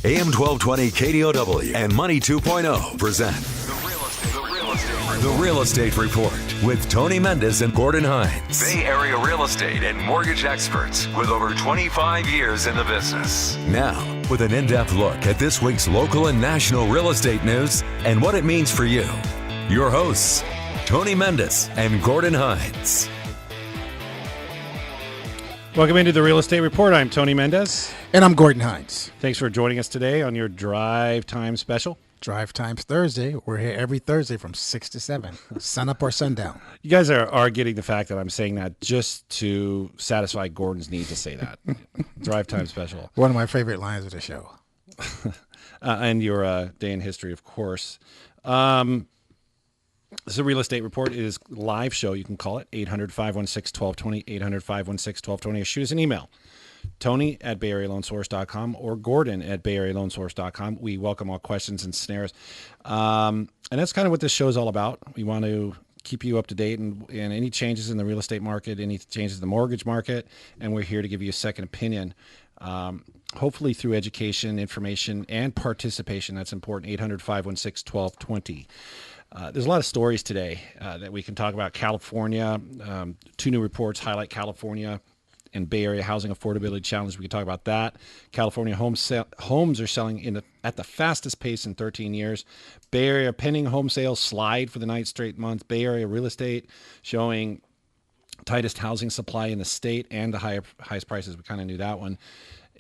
AM 1220 KDOW and Money 2.0 present The Real Estate Report with Tony Mendez and Gordon Hines. Bay Area real estate and mortgage experts with over 25 years in the business. Now, with an in-depth look at this week's local and national real estate news and what it means for you. Your hosts, Tony Mendez and Gordon Hines. Welcome into the Real Estate Report. I'm Tony Mendez. And I'm Gordon Hines. Thanks for joining us today on your Drive Time special. Drive Times Thursday. We're here every Thursday from 6 to 7, sun up or sundown. You guys are getting the fact that I'm saying that just to satisfy Gordon's need to say that. Drive Time special. One of my favorite lines of the show. And your day in history, of course. This is a Real Estate Report. It is a live show. You can call it 800-516-1220, 800-516-1220, or shoot us an email, Tony@BayAreaLoanSource.com or Gordon@BayAreaLoanSource.com. We welcome all questions and snares. And that's kind of what this show is all about. We want to keep you up to date and any changes in the real estate market, any changes in the mortgage market, and we're here to give you a second opinion. Hopefully through education, information, and participation. That's important. 800-516-1220. There's a lot of stories today that we can talk about. California, two new reports highlight California and Bay Area housing affordability challenge. We can talk about that. California homes are selling at the fastest pace in 13 years. Bay Area pending home sales slide for the ninth straight month. Bay Area real estate showing tightest housing supply in the state and the highest prices. We kind of knew that one.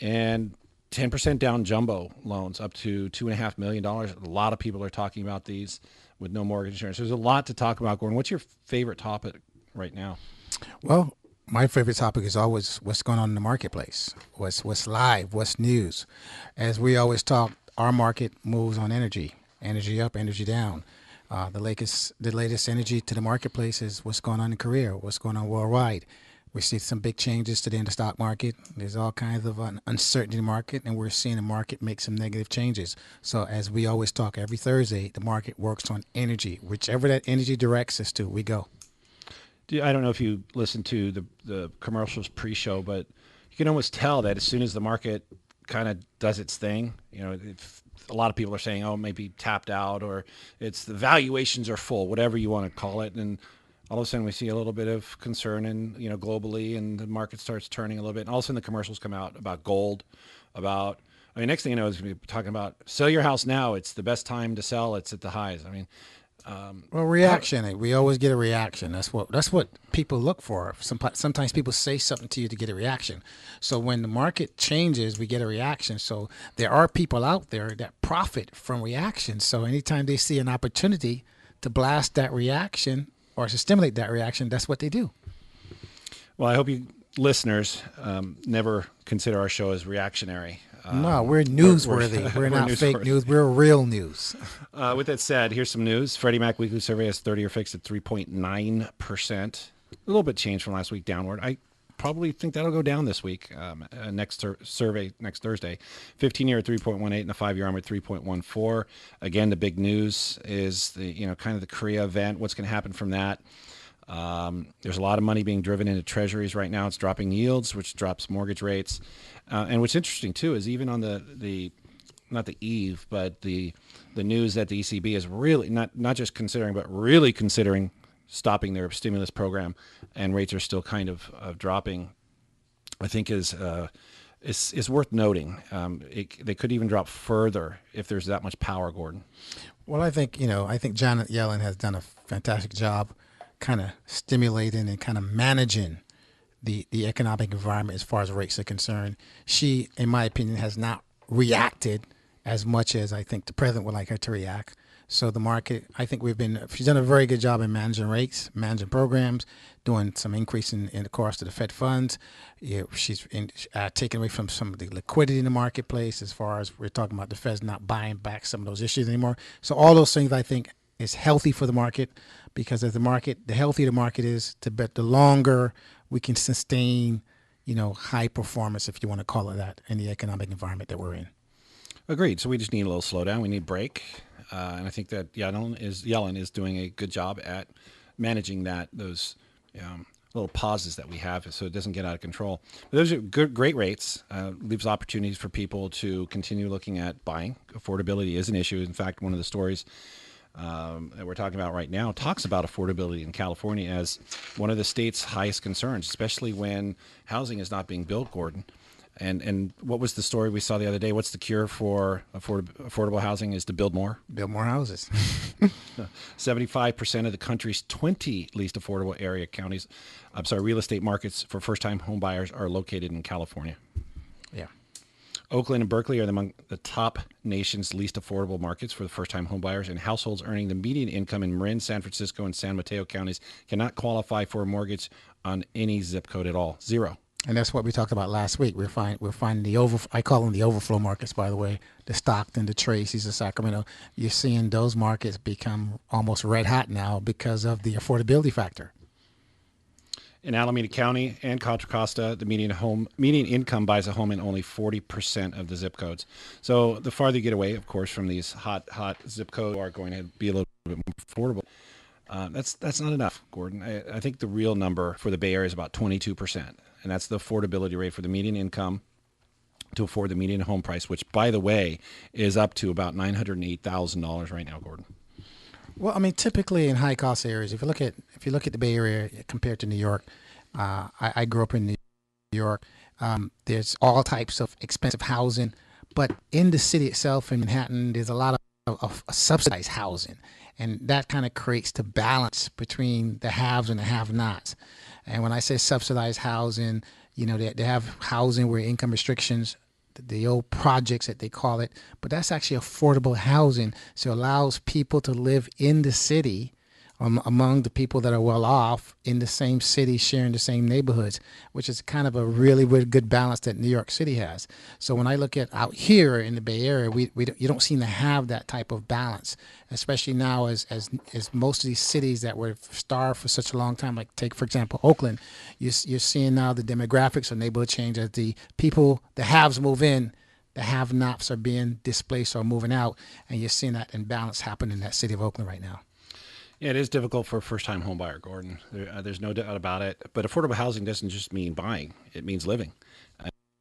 And 10% down jumbo loans up to $2.5 million. A lot of people are talking about these with no mortgage insurance. There's a lot to talk about, Gordon. What's your favorite topic right now? Well, my favorite topic is always what's going on in the marketplace, what's live, what's news. As we always talk, our market moves on energy up, energy down. The latest energy to the marketplace is what's going on in Korea, what's going on worldwide. We see some big changes today in the stock market. There's all kinds of uncertainty in the market, and we're seeing the market make some negative changes. So as we always talk every Thursday, the market works on energy. Whichever that energy directs us to, we go. I don't know if you listened to the commercials pre-show, but you can almost tell that as soon as the market kind of does its thing, if a lot of people are saying, oh, maybe tapped out, or it's the valuations are full, whatever you want to call it. And all of a sudden we see a little bit of concern and globally, and the market starts turning a little bit. And all of a sudden the commercials come out about gold, next thing you know is we're talking about sell your house now. It's the best time to sell. It's at the highs. Reaction. We always get a reaction. That's what people look for. Sometimes people say something to you to get a reaction. So when the market changes, we get a reaction. So there are people out there that profit from reactions. So anytime they see an opportunity to blast that reaction or to stimulate that reaction, that's what they do. Well, I hope you listeners never consider our show as reactionary. No, we're newsworthy. We're not fake news. We're real news. With that said, here's some news. Freddie Mac weekly survey has 30-year fixed at 3.9%. A little bit changed from last week downward. I probably think that'll go down this week. Next survey next Thursday. 15-year at 3.18 and the 5-year arm at 3.14. Again, the big news is the kind of the Korea event. What's going to happen from that? There's a lot of money being driven into treasuries right now. It's dropping yields, which drops mortgage rates. And what's interesting too is even on the not the eve, but the news that the ECB is really not just considering, but really considering stopping their stimulus program, and rates are still kind of dropping, I think is worth noting. They could even drop further if there's that much power, Gordon. Well, I think Janet Yellen has done a fantastic job kind of stimulating and kind of managing the economic environment as far as rates are concerned. She, in my opinion, has not reacted as much as I think the president would like her to react. So the market, I think she's done a very good job in managing rates, managing programs, doing some increase in the cost of the Fed funds. She's taken away from some of the liquidity in the marketplace as far as we're talking about the Fed's not buying back some of those issues anymore. So all those things I think is healthy for the market, because as the healthier the market is, the longer we can sustain, high performance, if you want to call it that, in the economic environment that we're in. Agreed. So we just need a little slowdown. We need a break. And I think that Yellen is doing a good job at managing those little pauses that we have so it doesn't get out of control. But those are great rates. Leaves opportunities for people to continue looking at buying. Affordability is an issue. In fact, one of the stories that we're talking about right now talks about affordability in California as one of the state's highest concerns, especially when housing is not being built, Gordon. And what was the story we saw the other day? What's the cure for affordable housing is to build more? Build more houses. 75% of the country's 20 least affordable real estate markets for first-time home buyers are located in California. Yeah. Oakland and Berkeley are among the top nation's least affordable markets for the first-time home buyers, and households earning the median income in Marin, San Francisco, and San Mateo counties cannot qualify for a mortgage on any zip code at all. Zero. And that's what we talked about last week. We're finding I call them the overflow markets, by the way, the Stockton, the Tracy's, the Sacramento. You're seeing those markets become almost red hot now because of the affordability factor. In Alameda County and Contra Costa, the median income buys a home in only 40% of the zip codes. So the farther you get away, of course, from these hot zip codes are going to be a little bit more affordable. That's not enough, Gordon. I think the real number for the Bay Area is about 22%. And that's the affordability rate for the median income to afford the median home price, which, by the way, is up to about $908,000 right now, Gordon. Well, I mean, typically in high cost areas, if you look at the Bay Area compared to New York, I grew up in New York. There's all types of expensive housing, but in the city itself in Manhattan, there's a lot of subsidized housing, and that kind of creates the balance between the haves and the have-nots. And when I say subsidized housing, they have housing where income restrictions, the old projects that they call it, but that's actually affordable housing. So it allows people to live in the city among the people that are well off in the same city, sharing the same neighborhoods, which is kind of a really, really good balance that New York City has. So when I look at out here in the Bay Area, you don't seem to have that type of balance, especially now as most of these cities that were starved for such a long time, like take, for example, Oakland, you're seeing now the demographics of neighborhood change as the haves move in, the have-nots are being displaced or moving out, and you're seeing that imbalance happen in that city of Oakland right now. Yeah, it is difficult for a first-time home buyer, Gordon. There's no doubt about it. But affordable housing doesn't just mean buying. It means living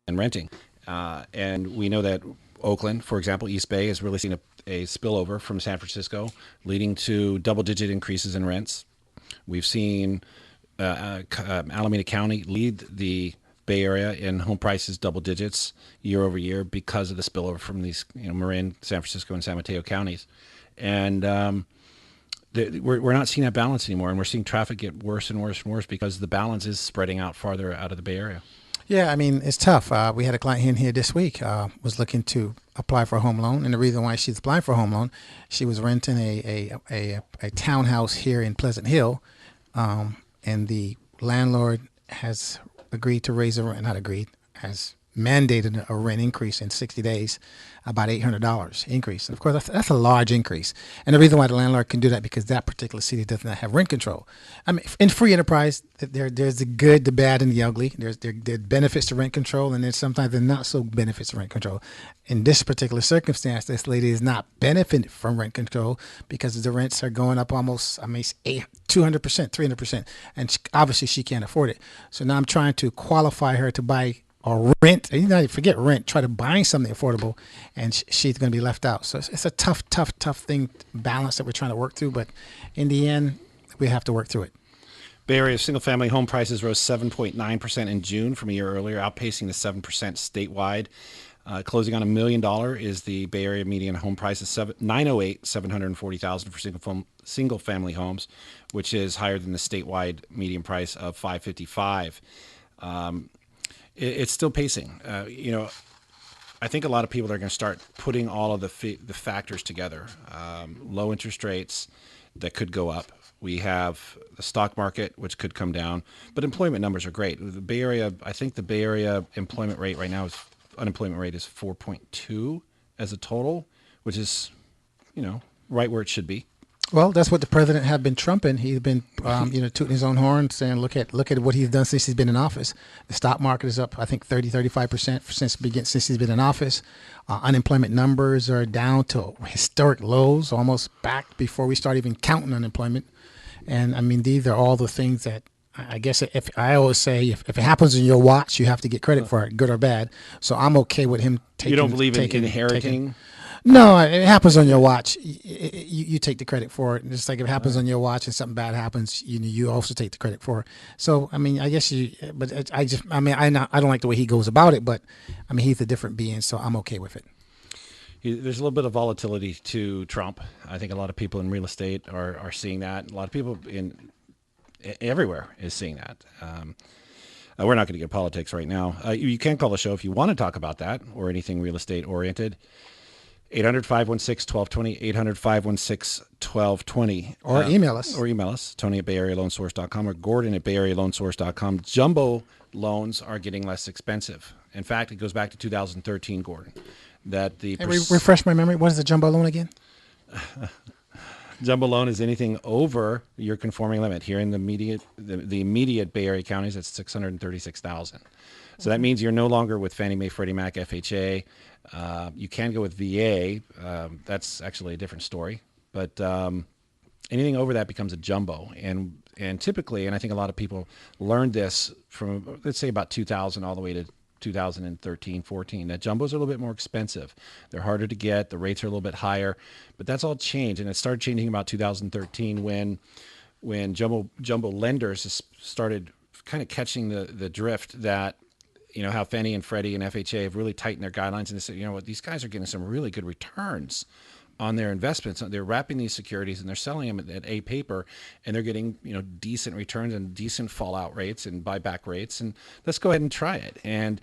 and renting. And we know that Oakland, for example, East Bay, is really seeing a spillover from San Francisco, leading to double-digit increases in rents. We've seen Alameda County lead the Bay Area in home prices double digits year over year because of the spillover from these, Marin, San Francisco, and San Mateo counties. And we're not seeing that balance anymore, and we're seeing traffic get worse and worse and worse because the balance is spreading out farther out of the Bay Area. Yeah, I mean, it's tough. We had a client in here this week, was looking to apply for a home loan, and the reason why she's applying for a home loan, she was renting a townhouse here in Pleasant Hill, and the landlord has agreed to raise the rent, not agreed, has mandated a rent increase in 60 days, about $800 increase. And of course, that's a large increase. And the reason why the landlord can do that because that particular city does not have rent control. I mean, in free enterprise, there's the good, the bad, and the ugly. There benefits to rent control, and then sometimes there's not so benefits to rent control. In this particular circumstance, this lady is not benefiting from rent control because the rents are going up almost, 200%, 300%. And obviously she can't afford it. So now I'm trying to qualify her to buy or rent, forget rent, try to buy something affordable, and she's going to be left out. So it's a tough thing, balance that we're trying to work through, but in the end, we have to work through it. Bay Area single-family home prices rose 7.9% in June from a year earlier, outpacing the 7% statewide. Closing on $1 million is the Bay Area median home price of $740,000 for single-family homes, which is higher than the statewide median price of $555,000. It's still pacing. I think a lot of people are going to start putting all of the factors together. Low interest rates that could go up. We have the stock market, which could come down. But employment numbers are great. The Bay Area, I think the Bay Area employment rate right now unemployment rate is 4.2 as a total, which is, right where it should be. Well, that's what the president had been trumping. He's been, tooting his own horn, saying, look at what he's done since he's been in office. The stock market is up, I think, 35% since he's been in office. Unemployment numbers are down to historic lows, almost back before we start even counting unemployment. And these are all the things that I guess if I always say if it happens in your watch, you have to get credit for it, good or bad. So I'm okay with him taking. You don't believe in taking, inheriting? No, it happens on your watch. You take the credit for it. Just like if it happens on your watch and something bad happens, you also take the credit for it. So I mean, I guess I don't like the way he goes about it, but I mean he's a different being, so I'm okay with it. There's a little bit of volatility to Trump. I think a lot of people in real estate are seeing that. A lot of people everywhere is seeing that. We're not going to get politics right now. You can call the show if you want to talk about that or anything real estate oriented. 800-516-1220, 800-516-1220. Or email us. Or email us, Tony@BayAreaLoanSource.com or Gordon@BayAreaLoanSource.com. Jumbo loans are getting less expensive. In fact, it goes back to 2013, Gordon. Refresh my memory. What is the jumbo loan again? Jumbo loan is anything over your conforming limit. Here in the immediate Bay Area counties, it's $636,000. So that means you're no longer with Fannie Mae, Freddie Mac, FHA. You can go with VA. That's actually a different story. But anything over that becomes a jumbo. And typically, and I think a lot of people learned this from, let's say, about 2000 all the way to 2013, 14, that jumbos are a little bit more expensive. They're harder to get. The rates are a little bit higher. But that's all changed. And it started changing about 2013 when jumbo lenders started kind of catching the drift that, how Fannie and Freddie and FHA have really tightened their guidelines, and they said, you know what, these guys are getting some really good returns on their investments. They're wrapping these securities and they're selling them at A paper, and they're getting decent returns and decent fallout rates and buyback rates. And let's go ahead and try it. And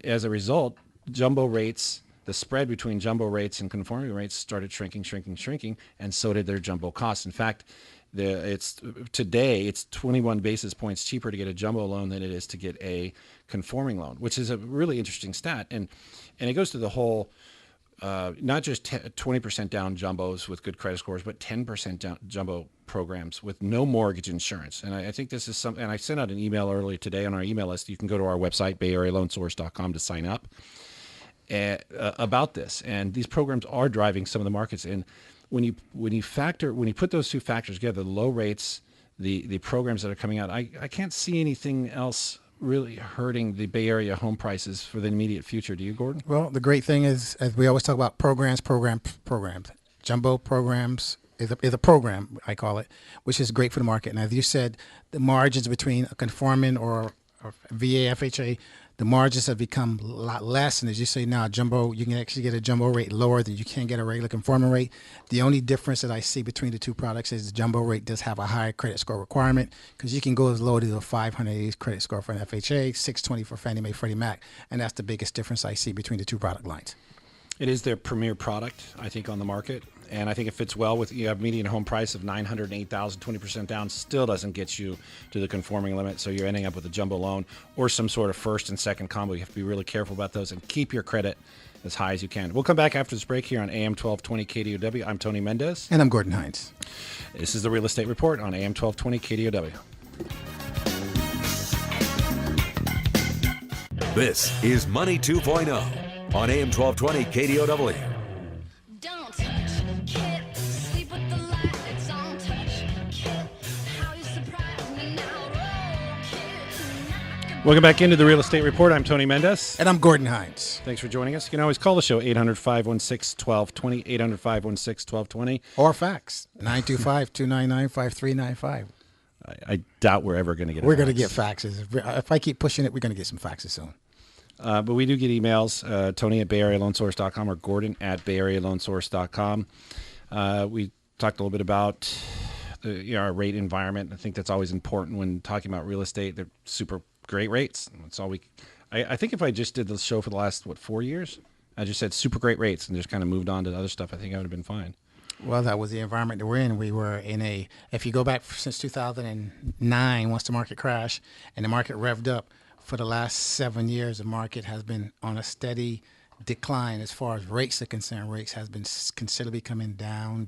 as a result, jumbo rates, the spread between jumbo rates and conforming rates started shrinking, and so did their jumbo costs. In fact, today it's 21 basis points cheaper to get a jumbo loan than it is to get a conforming loan, which is a really interesting stat. And it goes to the whole, not just 20% down jumbos with good credit scores, but 10% down jumbo programs with no mortgage insurance. And I think this is something, and I sent out an email earlier today on our email list. You can go to our website, BayAreaLoanSource.com, to sign up about this. And these programs are driving some of the markets. And when you put those two factors together, the low rates, the programs that are coming out, I can't see anything else really hurting the Bay Area home prices for the immediate future. Do you, Gordon? Well, the great thing is, as we always talk about, programs. Jumbo programs is a program, I call it, which is great for the market. And as you said, the margins between a conforming or VA, FHA, the margins have become a lot less. And as you say now, jumbo, you can actually get a jumbo rate lower than you can get a regular conforming rate. The only difference that I see between the two products is the jumbo rate does have a higher credit score requirement, because you can go as low as a 580 credit score for an FHA, 620 for Fannie Mae, Freddie Mac. And that's the biggest difference I see between the two product lines. It is their premier product, I think, on the market. And I think it fits well with, you have median home price of $908,000, 20% down, still doesn't get you to the conforming limit. So you're ending up with a jumbo loan or some sort of first and second combo. You have to be really careful about those and keep your credit as high as you can. We'll come back after this break here on AM 1220 KDOW. I'm Tony Mendez. And I'm Gordon Hines. This is the Real Estate Report on AM 1220 KDOW. This is Money 2.0 on AM 1220 KDOW. Don't touch, kid. Sleep with the lights on. Touch, kid. How you surprise me now, roll, kid. Welcome back into the Real Estate Report. I'm Tony Mendez. And I'm Gordon Hines. Thanks for joining us. You can always call the show, 800-516-1220, 800-516-1220. Or fax, 925-299-5395. I doubt we're ever going to get a We're fax. going to get faxes. If I keep pushing it, we're going to get some faxes soon. But we do get emails, Tony@BayAreaLoanSource.com or Gordon@BayAreaLoanSource.com. We talked a little bit about our rate environment. I think that's always important when talking about real estate. They're super great rates. That's all I think if I just did the show for the last, 4 years, I just said super great rates and just kind of moved on to other stuff, I think I would have been fine. Well, that was the environment that we're in. We were in if you go back since 2009, once the market crashed and the market revved up, for the last 7 years, the market has been on a steady decline as far as rates are concerned. Rates has been considerably coming down.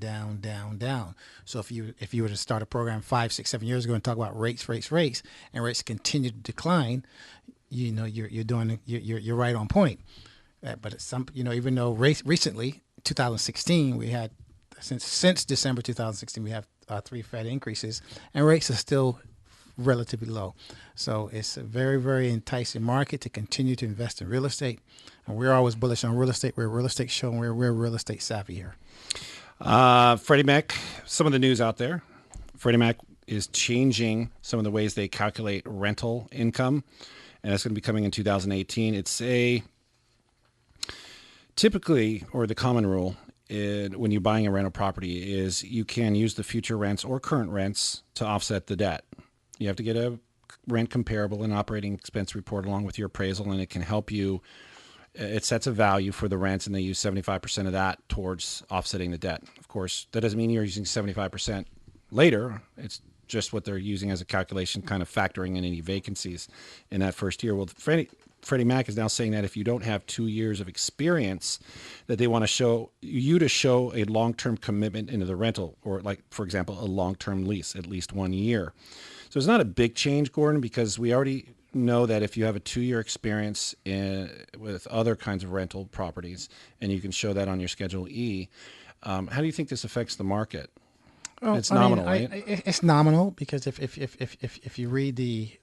So if you were to start a program 5, 6, 7 years ago and talk about rates, and rates continue to decline, you're right on point. But it's even though rates recently, 2016, we had since December 2016, we have 3 Fed increases, and rates are still relatively low. So it's a very, very enticing market to continue to invest in real estate. And we're always bullish on real estate. We're a real estate show, and we're real estate savvy here. Freddie Mac, some of the news out there. Freddie Mac is changing some of the ways they calculate rental income, and that's going to be coming in 2018. It's typically, or the common rule, when you're buying a rental property is you can use the future rents or current rents to offset the debt. You have to get a rent comparable and operating expense report along with your appraisal, and it can help you. It sets a value for the rents, and they use 75% of that towards offsetting the debt. Of course, that doesn't mean you're using 75% later. It's just what they're using as a calculation, kind of factoring in any vacancies in that first year. Well, Freddie Mac is now saying that if you don't have 2 years of experience, that they want to show a long-term commitment into the rental, or like, for example, a long-term lease, at least 1 year. So it's not a big change, Gordon, because we already know that if you have a 2-year experience with other kinds of rental properties, and you can show that on your Schedule E, how do you think this affects the market? Well, It's nominal, right? It's nominal because if you read the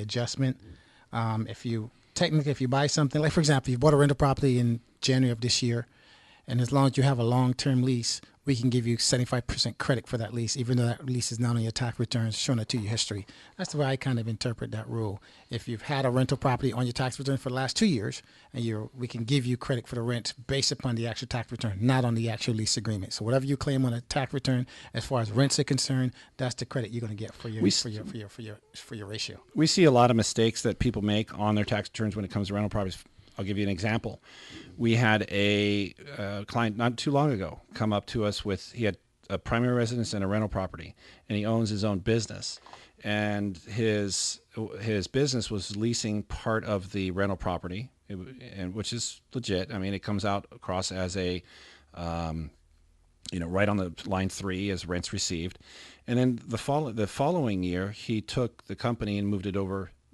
adjustment, if you buy something, like for example, you bought a rental property in January of this year, and as long as you have a long-term lease, we can give you 75% credit for that lease, even though that lease is not on your tax returns, showing a 2-year history. That's the way I kind of interpret that rule. If you've had a rental property on your tax return for the last 2 years, and we can give you credit for the rent based upon the actual tax return, not on the actual lease agreement. So whatever you claim on a tax return, as far as rents are concerned, that's the credit you're going to get for your ratio. We see a lot of mistakes that people make on their tax returns when it comes to rental properties. I'll give you an example. We had a client not too long ago come up to us he had a primary residence and a rental property, and he owns his own business. And his business was leasing part of the rental property, which is legit. I mean, it comes out across as a, right on the line 3 as rents received. And then the following year, he took the company and moved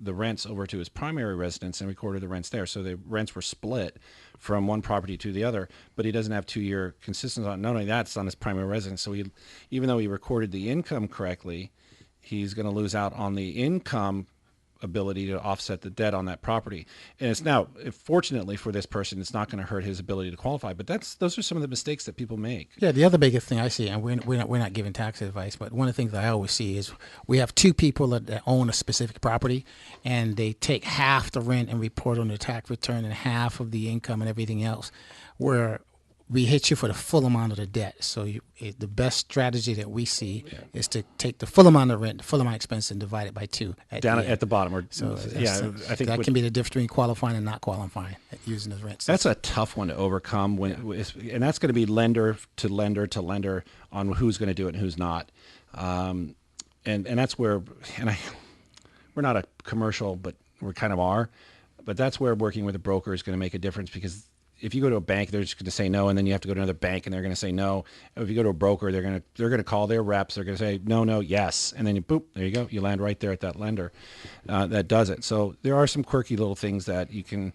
the rents over to his primary residence and recorded the rents there. So the rents were split from one property to the other, but he doesn't have 2-year consistency on. Not only that, it's on his primary residence. So even though he recorded the income correctly, he's going to lose out on the income ability to offset the debt on that property. And it's now, fortunately for this person, it's not going to hurt his ability to qualify. But those are some of the mistakes that people make. Yeah, the other biggest thing I see, and we're not giving tax advice, but one of the things that I always see is we have 2 people that own a specific property, and they take half the rent and report on their tax return and half of the income and everything else, where we hit you for the full amount of the debt. So the best strategy that we see is to take the full amount of rent, the full amount of expense, and divide it by 2 down at the bottom. I think that can be the difference between qualifying and not qualifying using the rent system. That's a tough one to overcome, and that's going to be lender to lender to lender on who's going to do it and who's not. And that's where, we're not a commercial, but we kind of are. But that's where working with a broker is going to make a difference, because if you go to a bank, they're just going to say no, and then you have to go to another bank, and they're going to say no. If you go to a broker, they're going to call their reps. They're going to say no, yes, and then there you go. You land right there at that lender that does it. So there are some quirky little things that you can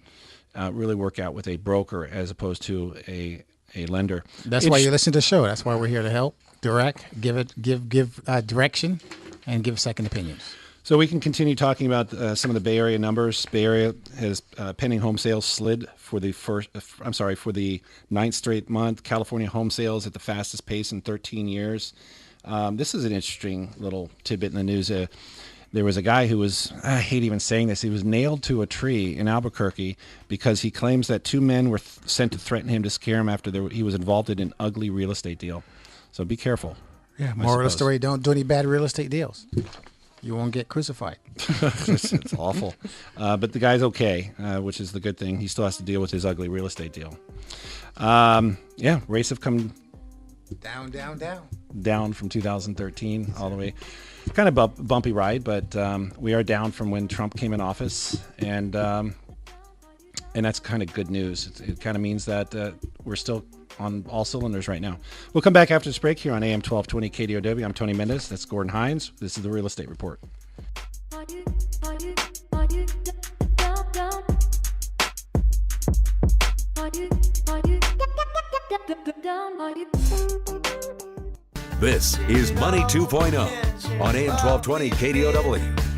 really work out with a broker as opposed to a lender. That's why you listen to the show. That's why we're here to help, give direction, and give second opinions. So we can continue talking about some of the Bay Area numbers. Bay Area has pending home sales slid for the 9th straight month. California home sales at the fastest pace in 13 years. This is an interesting little tidbit in the news. There was a guy who was, I hate even saying this, he was nailed to a tree in Albuquerque because he claims that 2 men were sent to threaten him to scare him after he was involved in an ugly real estate deal. So be careful. Yeah, moral of the story, don't do any bad real estate deals. You won't get crucified. It's awful. But the guy's okay, which is the good thing. He still has to deal with his ugly real estate deal. Rates have come down from 2013 all the way. Kind of bumpy ride, but we are down from when Trump came in office, and that's kind of good news. It kind of means that we're still on all cylinders right now. We'll come back after this break here on AM 1220 KDOW. I'm Tony Mendez. That's Gordon Hines. This is the Real Estate Report. This is Money 2.0 on AM 1220 KDOW.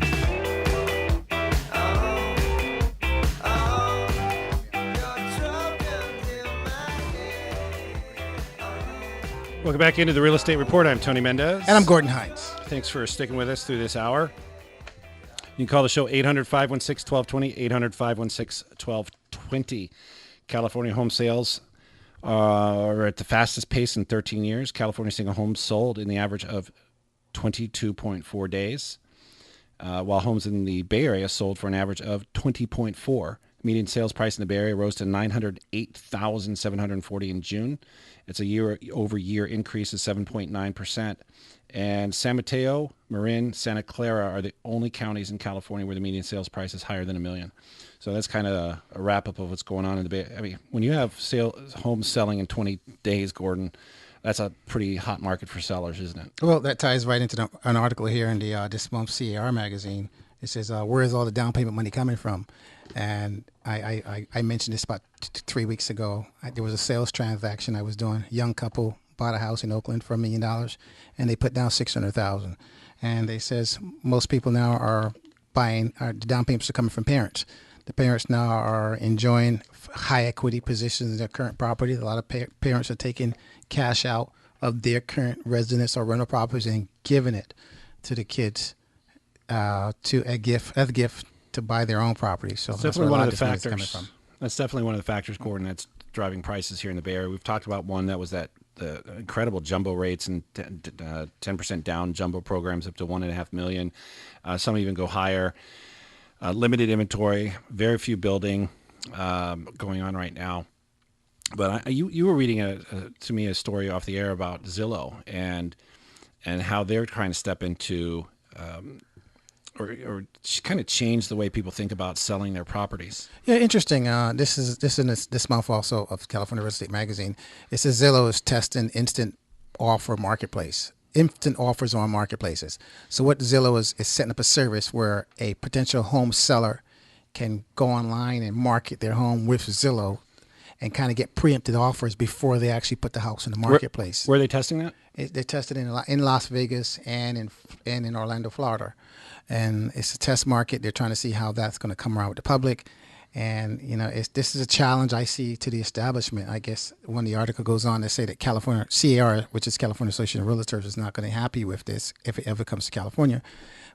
Welcome back into the Real Estate Report. I'm Tony Mendez. And I'm Gordon Hines. Thanks for sticking with us through this hour. You can call the show 800-516-1220, 800-516-1220. California home sales are at the fastest pace in 13 years. California single homes sold in the average of 22.4 days, while homes in the Bay Area sold for an average of 20.4. Median sales price in the Bay Area rose to $908,740 in June. It's a year-over-year increase of 7.9%. And San Mateo, Marin, Santa Clara are the only counties in California where the median sales price is higher than $1 million. So that's kind of a wrap-up of what's going on in the Bay. I mean, when you have homes selling in 20 days, Gordon, that's a pretty hot market for sellers, isn't it? Well, that ties right into an article here in the this month's CAR magazine. It says, where is all the down payment money coming from? And I mentioned this about 3 weeks ago. There was a sales transaction I was doing. Young couple bought a house in Oakland for $1 million, and they put down $600,000. And they says most people now are buying. The down payments are coming from parents. The parents now are enjoying high equity positions in their current property. A lot of parents are taking cash out of their current residence or rental properties and giving it to the kids to a gift to buy their own property. So that's that's definitely where a one lot of the of this money's factors. coming from. That's definitely one of the factors, Gordon, that's driving prices here in the Bay Area. We've talked about one that was the incredible jumbo rates and 10% down jumbo programs up to $1.5 million. Some even go higher. Limited inventory, very few building going on right now. But you were reading to me a story off the air about Zillow and how they're trying to step into or kind of change the way people think about selling their properties. Yeah, interesting. This is in this month also of California Real Estate Magazine. It says Zillow is testing instant offers on marketplaces. So what Zillow is setting up a service where a potential home seller can go online and market their home with Zillow and kind of get preempted offers before they actually put the house in the marketplace. Where are they testing that? They tested in Las Vegas and in Orlando, Florida. And it's a test market. They're trying to see how that's going to come around with the public. And, this is a challenge I see to the establishment. I guess when the article goes on, they say that California, CAR, which is California Association of Realtors, is not going to be happy with this if it ever comes to California.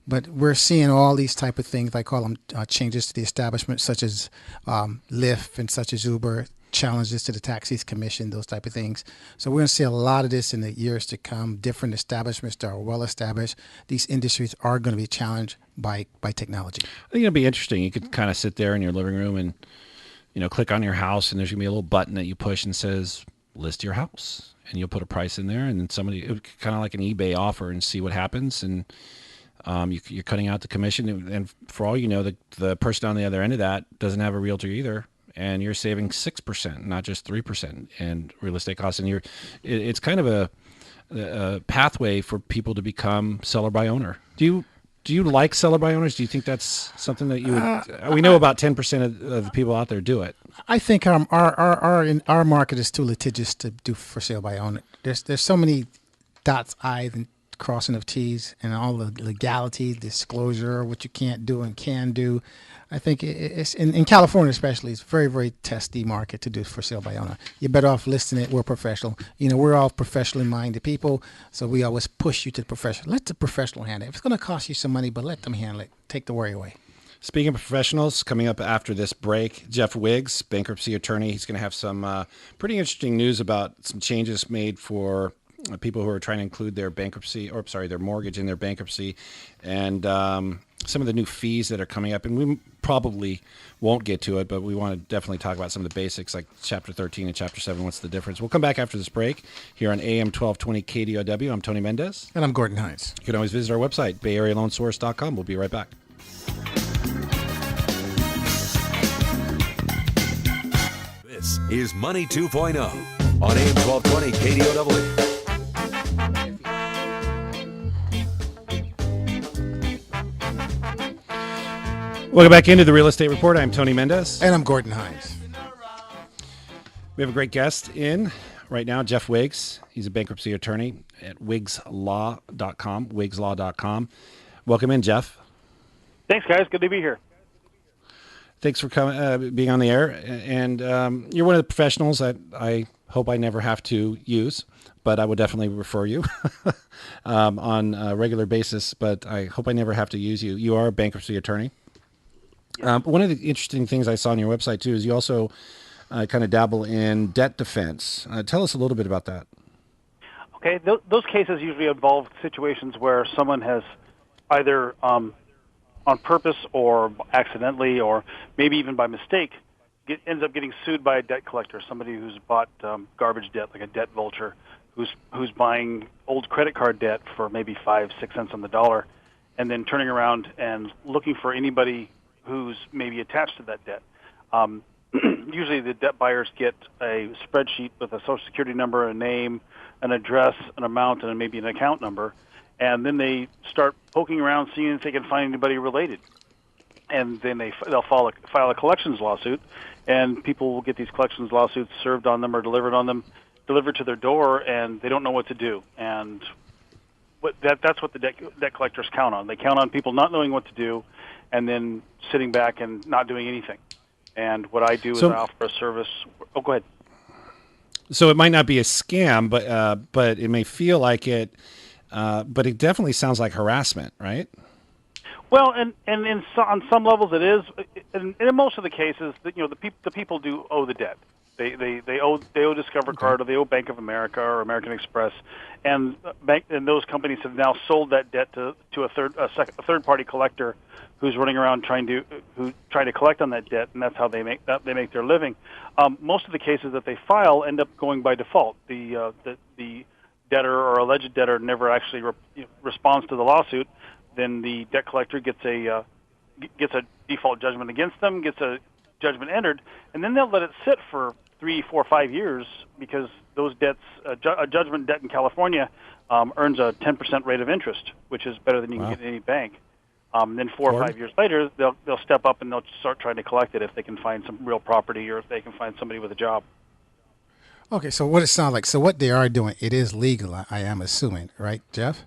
But we're seeing all these type of things, I call them changes to the establishment, such as Lyft and such as Uber, challenges to the taxis commission, those type of things. So we're going to see a lot of this in the years to come. Different establishments that are well established. These industries are going to be challenged by technology. I think it'll be interesting. You could kind of sit there in your living room and, click on your house, and there's going to be a little button that you push and says, list your house. And you'll put a price in there, and then kind of like an eBay offer, and see what happens. And you're cutting out the commission. And for all you know, the person on the other end of that doesn't have a realtor either. And you're saving 6%, not just 3% in real estate costs. And it's kind of a pathway for people to become seller by owner. Do you like seller by owners? Do you think that's something that you would? We know about 10% of the people out there do it. I think our market is too litigious to do for sale by owner. There's so many dots I's and crossing of T's and all the legality, disclosure, what you can't do and can do. I think it's in California especially, it's a very, very testy market to do for sale by owner. You're better off listing it. We're professional. We're all professionally minded people, so we always push you to the professional. Let the professional handle it. If it's going to cost you some money, but let them handle it. Take the worry away. Speaking of professionals, coming up after this break, Jeff Wiggs, bankruptcy attorney. He's going to have some pretty interesting news about some changes made for people who are trying to include their their mortgage in their bankruptcy, and some of the new fees that are coming up. And we probably won't get to it, but we want to definitely talk about some of the basics, like Chapter 13 and Chapter 7. What's the difference? We'll come back after this break here on AM 1220 KDOW. I'm Tony Mendez. And I'm Gordon Hines. You can always visit our website, BayAreaLoanSource.com. We'll be right back. This is Money 2.0 on AM 1220 KDOW. Welcome back into the Real Estate Report. I'm Tony Mendez. And I'm Gordon Hines. We have a great guest in right now, Jeff Wiggs. He's a bankruptcy attorney at WiggsLaw.com, WiggsLaw.com. Welcome in, Jeff. Thanks, guys. Good to be here. Thanks for coming, being on the air. And you're one of the professionals that I hope I never have to use, but I would definitely refer you on a regular basis. But I hope I never have to use you. You are a bankruptcy attorney. One of the interesting things I saw on your website too is you also kind of dabble in debt defense. Tell us a little bit about that. Okay, those cases usually involve situations where someone has either on purpose or accidentally or maybe even by mistake ends up getting sued by a debt collector, somebody who's bought garbage debt, like a debt vulture, who's buying old credit card debt for maybe 5-6 cents on the dollar, and then turning around and looking for anybody who's maybe attached to that debt. Usually the debt buyers get a spreadsheet with a social security number, a name, an address, an amount, and maybe an account number, and then they start poking around, seeing if they can find anybody related. And then they'll file a collections lawsuit, and people will get these collections lawsuits served on them or delivered to their door, and they don't know what to do. And that's what the debt collectors count on. They count on people not knowing what to do and then sitting back and not doing anything. And what I do is I offer a service. Oh, go ahead. So it might not be a scam, but it may feel like it. But it definitely sounds like harassment, right? Well, and on some levels it is. In most of the cases, the people do owe the debt. They owe Discover Card, or they owe Bank of America or American Express, and those companies have now sold that debt to a third party collector who's running around trying to collect on that debt, and that's how they make their living. Most of the cases that they file end up going by default. The debtor or alleged debtor never actually responds to the lawsuit. Then the debt collector gets a default judgment against them, gets a judgment entered, and then they'll let it sit for 3, 4, 5 years because those debts, a judgment debt in California earns a 10% rate of interest, which is better than you can get in any bank. Then 4 or 5 years later, they'll step up and they'll start trying to collect it if they can find some real property or if they can find somebody with a job. Okay, so what it sounds like, so what they are doing, it is legal, I am assuming, right, Jeff?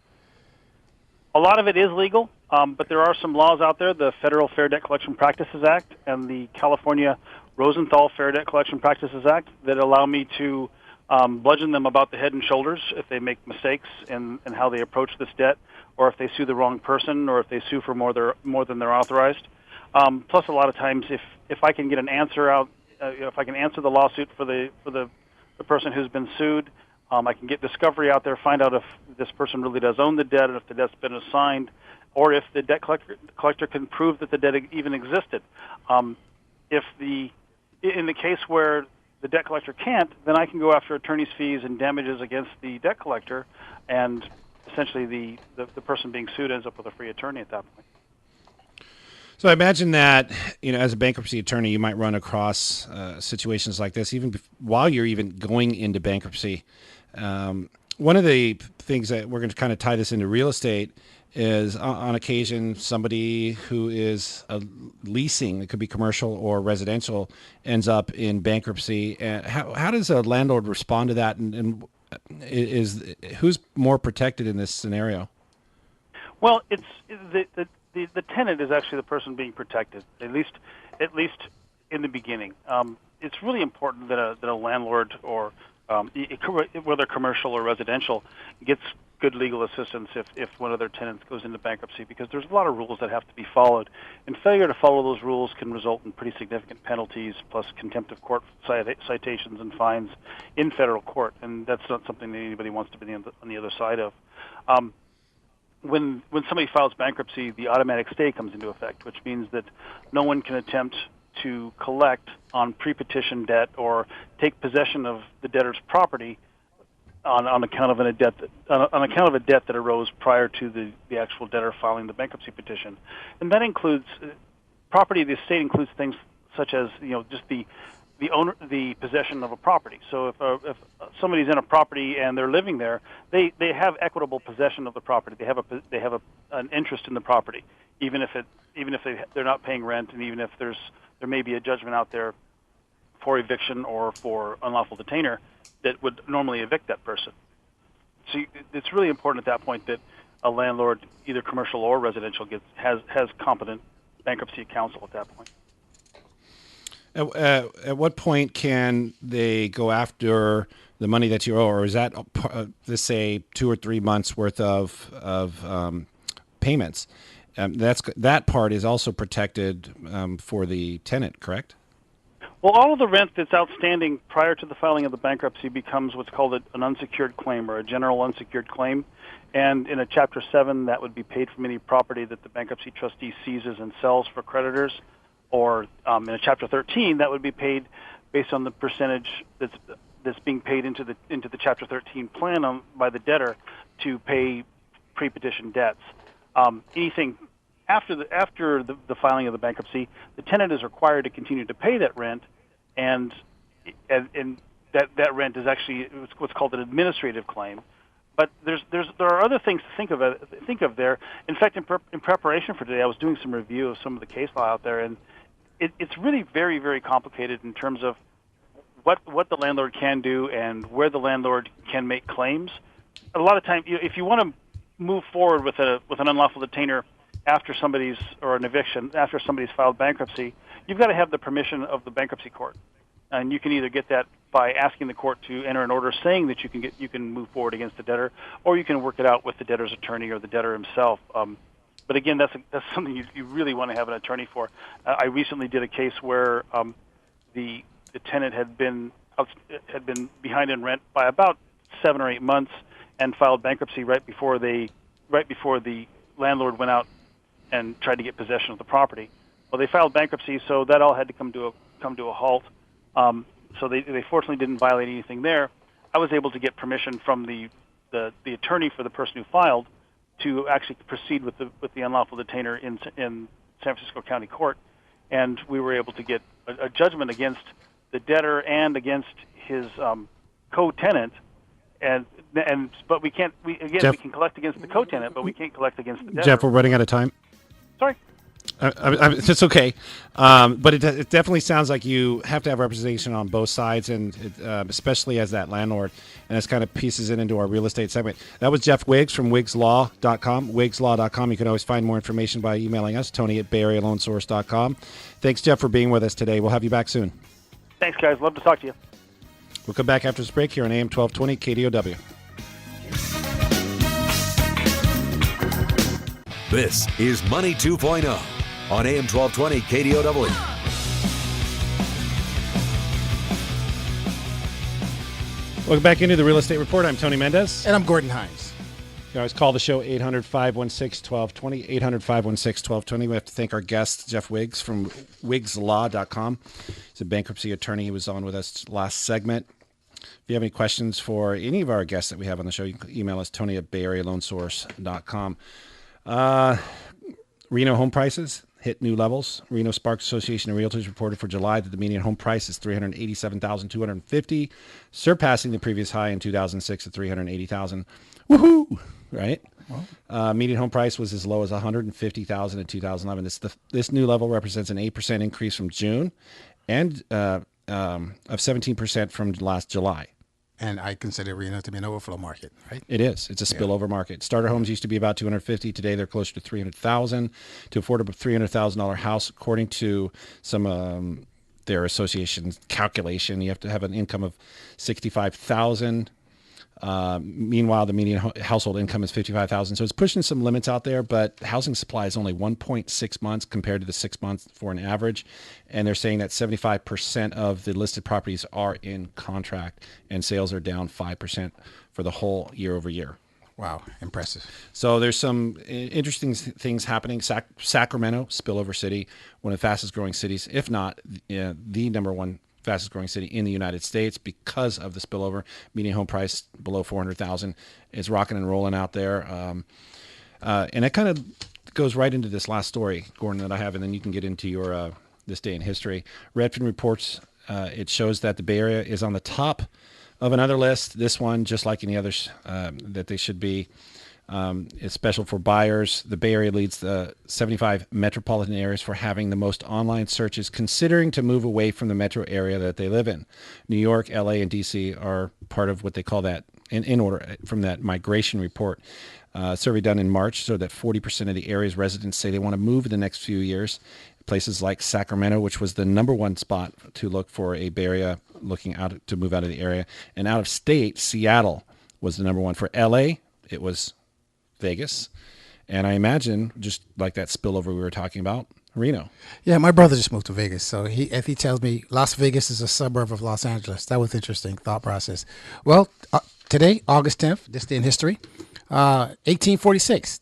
A lot of it is legal, but there are some laws out there, the Federal Fair Debt Collection Practices Act and the California Rosenthal Fair Debt Collection Practices Act, that allow me to bludgeon them about the head and shoulders if they make mistakes in how they approach this debt, or if they sue the wrong person, or if they sue for more than they're authorized. Plus, a lot of times, if I can get an answer out, if I can answer the lawsuit for the person who's been sued, I can get discovery out there, find out if this person really does own the debt, and if the debt's been assigned, or if the debt collector can prove that the debt even existed. In the case where the debt collector can't, then I can go after attorney's fees and damages against the debt collector, and essentially the person being sued ends up with a free attorney at that point. So I imagine that, as a bankruptcy attorney, you might run across situations like this even while you're even going into bankruptcy. One of the things that we're going to kind of tie this into real estate is on occasion somebody who is leasing, it could be commercial or residential, ends up in bankruptcy. And how does a landlord respond to that? And who's more protected in this scenario? Well, it's the tenant is actually the person being protected, at least in the beginning. It's really important that a landlord, or whether commercial or residential, gets good legal assistance if one of their tenants goes into bankruptcy, because there's a lot of rules that have to be followed, and failure to follow those rules can result in pretty significant penalties, plus contempt of court citations and fines in federal court, and that's not something that anybody wants to be on the other side of. When somebody files bankruptcy, the automatic stay comes into effect, which means that no one can attempt to collect on pre-petition debt or take possession of the debtor's property on account of a debt that arose prior to the actual debtor filing the bankruptcy petition, and that includes property of the estate includes things such as just the possession of a property. So if somebody's in a property and they're living there, they have equitable possession of the property. They have an interest in the property, even if they're not paying rent, and even if there may be a judgment out there for eviction or for unlawful detainer that would normally evict that person. So it's really important at that point that a landlord, either commercial or residential, has competent bankruptcy counsel at that point. At what point can they go after the money that you owe, or is that let's say 2 or 3 months worth of payments? That part is also protected for the tenant, correct? Well, all of the rent that's outstanding prior to the filing of the bankruptcy becomes what's called an unsecured claim or a general unsecured claim. And in a Chapter 7, that would be paid from any property that the bankruptcy trustee seizes and sells for creditors. Or in a Chapter 13, that would be paid based on the percentage that's being paid into the Chapter 13 plan by the debtor to pay pre-petition debts. Anything after the filing of the bankruptcy, the tenant is required to continue to pay that rent, and that rent is actually what's called an administrative claim. But there are other things to think of there. In fact, in preparation for today, I was doing some review of some of the case law out there, and it's really very, very complicated in terms of what the landlord can do and where the landlord can make claims. A lot of times, if you want to move forward with an unlawful detainer after somebody's filed bankruptcy, you've got to have the permission of the bankruptcy court, and you can either get that by asking the court to enter an order saying that you can move forward against the debtor, or you can work it out with the debtor's attorney or the debtor himself. But again, that's something you really want to have an attorney for. I recently did a case where the tenant had been behind in rent by about 7 or 8 months and filed bankruptcy right before the landlord went out and tried to get possession of the property. Well, they filed bankruptcy, so that all had to come to a halt. So they fortunately didn't violate anything there. I was able to get permission from the attorney for the person who filed to actually proceed with the unlawful detainer in San Francisco County Court, and we were able to get a judgment against the debtor and against his co-tenant, but we can't. We can collect against the co-tenant, but we can't collect against the debtor. Jeff, we're running out of time. Sorry. It's okay, but it definitely sounds like you have to have representation on both sides, and especially as that landlord, and this kind of pieces it into our real estate segment. That was Jeff Wiggs from WiggsLaw.com. WiggsLaw.com. You can always find more information by emailing us, Tony@BayAreaLoanSource.com. Thanks, Jeff, for being with us today. We'll have you back soon. Thanks, guys. Love to talk to you. We'll come back after this break here on AM 1220 KDOW. This is Money 2.0 on AM 1220 KDOW. Welcome back into the Real Estate Report. I'm Tony Mendez. And I'm Gordon Hines. You can always call the show 800-516-1220, 800-516-1220. We have to thank our guest, Jeff Wiggs from WiggsLaw.com. He's a bankruptcy attorney. He was on with us last segment. If you have any questions for any of our guests that we have on the show, you can email us, Tony@BayAreaLoanSource.com. Reno home prices hit new levels. Reno Sparks Association of Realtors reported for July that the median home price is $387,250, surpassing the previous high in 2006 at $380,000. Woohoo! Right? Median home price was as low as $150,000 in 2011. This new level represents an 8% increase from June, and of 17% from last July. And I consider Reno to be an overflow market, right? It is. It's a spillover market. Starter homes used to be about $250,000. Today they're closer to $300,000. To afford a $300,000 house, according to some their association's calculation, you have to have an income of $65,000. Meanwhile, the median household income is $55,000. So it's pushing some limits out there, but housing supply is only 1.6 months compared to the 6 months for an average. And they're saying that 75% of the listed properties are in contract, and sales are down 5% for the whole year over year. Wow, impressive. So there's some interesting things happening. Sacramento, spillover city, one of the fastest growing cities, if not the number one fastest growing city in the United States because of the spillover. Median home price below $400,000 is rocking and rolling out there. And it kind of goes right into this last story, Gordon, that I have, and then you can get into your this day in history. Redfin reports it shows that the Bay Area is on the top of another list. This one, just like any others that they should be, is special for buyers. The Bay Area leads the 75 metropolitan areas for having the most online searches considering to move away from the metro area that they live in. New York, LA, and DC are part of what they call that, in order from that migration report. Survey done in March showed that 40% of the area's residents say they want to move in the next few years. places like Sacramento, which was the number one spot to look for a Bay Area looking out to move out of the area. And out of state, Seattle was the number one. For LA, it was Vegas. And I imagine, just like that spillover we were talking about, Reno. Yeah, my brother just moved to Vegas, so if he tells me Las Vegas is a suburb of Los Angeles, that was interesting thought process. Well, today, August 10th, this day in history, 1846,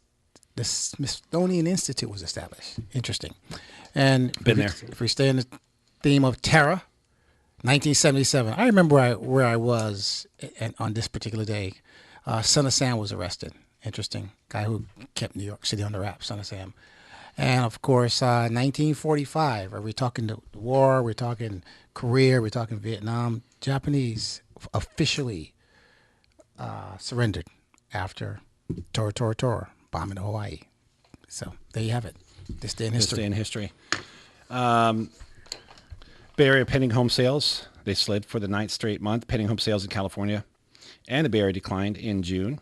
the Smithsonian Institute was established. Interesting. And if we stay in the theme of terror, 1977. I remember where I was on this particular day. Son of Sam was arrested. Interesting. Guy who kept New York City on the rap, Son of Sam. And, of course, 1945. Are we talking the war? We're talking Korea. We're talking Vietnam. Japanese officially surrendered after Tora Tora Tora bombing Hawaii. So there you have it. This day in history. This day in history. Bay Area pending home sales. They slid for the 9th straight month. Pending home sales in California and the Bay Area declined in June,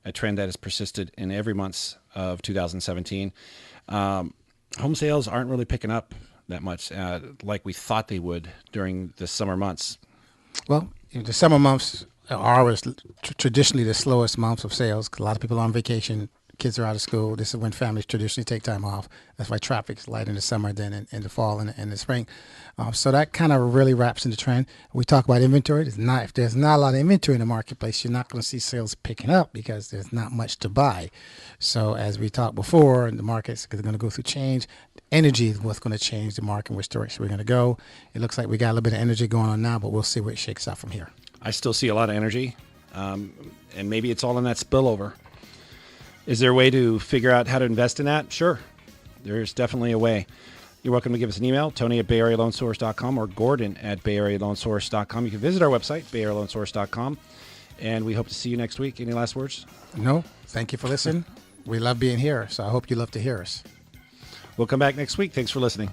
a trend that has persisted in every month of 2017. Home sales aren't really picking up that much like we thought they would during the summer months. Well, the summer months are always traditionally the slowest months of sales. 'Cause a lot of people are on vacation. Kids are out of school. This is when families traditionally take time off. That's why traffic's light in the summer, then in the fall and the spring. So that kind of really wraps in the trend. We talk about inventory. If there's not a lot of inventory in the marketplace, you're not going to see sales picking up because there's not much to buy. So as we talked before, the market's going to go through change. Energy is what's going to change the market, which direction we're going to go. It looks like we got a little bit of energy going on now, but we'll see where it shakes out from here. I still see a lot of energy, and maybe it's all in that spillover. Is there a way to figure out how to invest in that? Sure. There's definitely a way. You're welcome to give us an email, Tony@BayAreaLoanSource.com or Gordon@BayAreaLoanSource.com. You can visit our website, BayAreaLoanSource.com, and we hope to see you next week. Any last words? No. Thank you for listening. We love being here, so I hope you love to hear us. We'll come back next week. Thanks for listening.